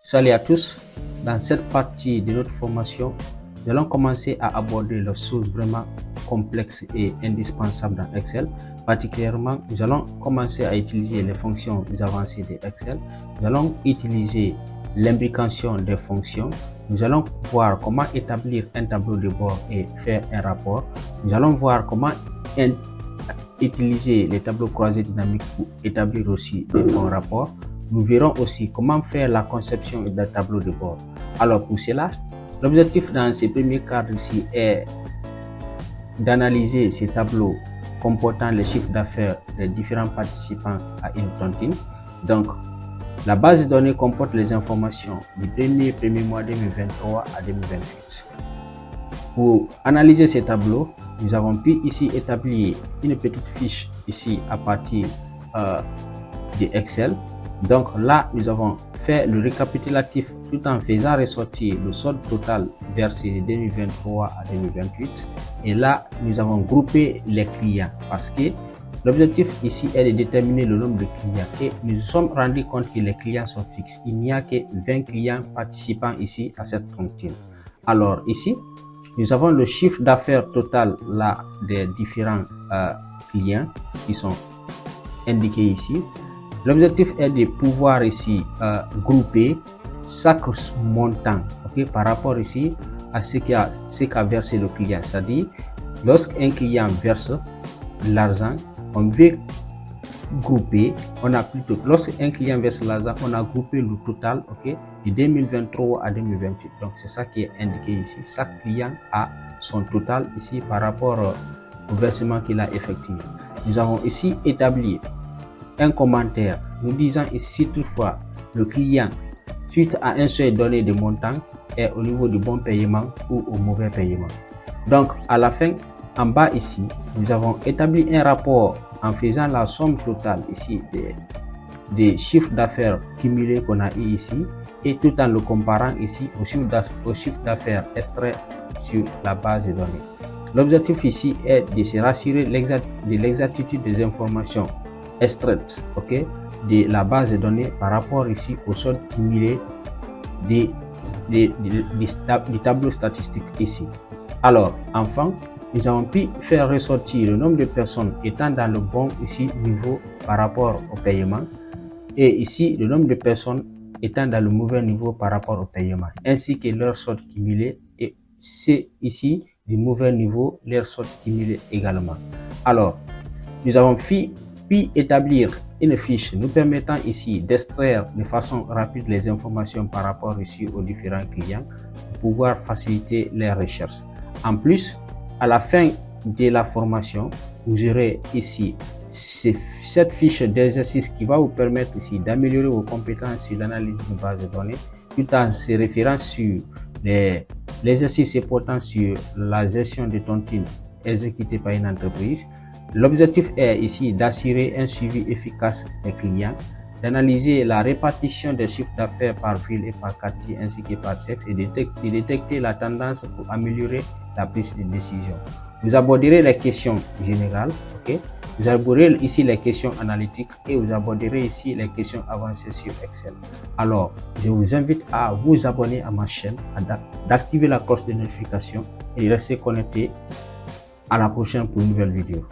Salut à tous, dans cette partie de notre formation, nous allons commencer à aborder les choses vraiment complexes et indispensables dans Excel. Particulièrement, nous allons commencer à utiliser les fonctions avancées de Excel. Nous allons utiliser l'imbrication des fonctions. Nous allons voir comment établir un tableau de bord et faire un rapport. Nous allons voir comment utiliser les tableaux croisés dynamiques pour établir aussi des bons rapports. Nous verrons aussi comment faire la conception d'un tableau de bord. Alors pour cela, l'objectif dans ces premiers cadres ici est d'analyser ces tableaux comportant les chiffres d'affaires des différents participants à une tontine. Donc, la base de données comporte les informations du premier mois 2023 à 2028. Pour analyser ces tableaux, nous avons pu ici établir une petite fiche ici à partir de Excel. Donc là, nous avons fait le récapitulatif tout en faisant ressortir le solde total versé de 2023 à 2028. Et là, nous avons groupé les clients parce que l'objectif ici est de déterminer le nombre de clients. Et nous nous sommes rendus compte que les clients sont fixes. Il n'y a que 20 clients participants ici à cette tontine. Alors ici, nous avons le chiffre d'affaires total là des différents clients qui sont indiqués ici. L'objectif est de pouvoir ici grouper chaque montant, par rapport ici à ce qu'a versé le client. C'est-à-dire, lorsqu'un client verse l'argent, on veut grouper, lorsqu'un client verse l'argent, on a groupé le total de 2023 à 2028. Donc c'est ça qui est indiqué ici. Chaque client a son total ici par rapport au versement qu'il a effectué. Nous avons ici établi un commentaire nous disant ici toutefois le client suite à un seuil donné de montant est au niveau du bon paiement ou au mauvais paiement. Donc à la fin, en bas ici, nous avons établi un rapport en faisant la somme totale ici des chiffres d'affaires cumulés qu'on a eu ici et tout en le comparant ici au chiffre d'affaires extrait sur la base de données. L'objectif ici est de se rassurer de l'exactitude des informations extraites de la base de données par rapport ici au solde cumulé du tableau statistique ici. Alors enfin, nous avons pu faire ressortir le nombre de personnes étant dans le bon ici niveau par rapport au paiement et ici le nombre de personnes étant dans le mauvais niveau par rapport au paiement ainsi que leur solde cumulé et c'est ici du mauvais niveau leur solde cumulé également. Alors nous avons pu établir une fiche nous permettant ici d'extraire de façon rapide les informations par rapport ici aux différents clients pour pouvoir faciliter les recherches. En plus, à la fin de la formation, vous aurez ici cette fiche d'exercice qui va vous permettre ici d'améliorer vos compétences sur l'analyse de base de données tout en se référant sur l'exercice portant sur la gestion de tontines exécutée par une entreprise. L'objectif est ici d'assurer un suivi efficace des clients, d'analyser la répartition des chiffres d'affaires par ville et par quartier ainsi que par sexe et de détecter la tendance pour améliorer la prise de décision. Vous aborderez les questions générales, vous aborderez ici les questions analytiques et vous aborderez ici les questions avancées sur Excel. Alors, je vous invite à vous abonner à ma chaîne, d'activer la cloche de notification et rester connecté. À la prochaine pour une nouvelle vidéo.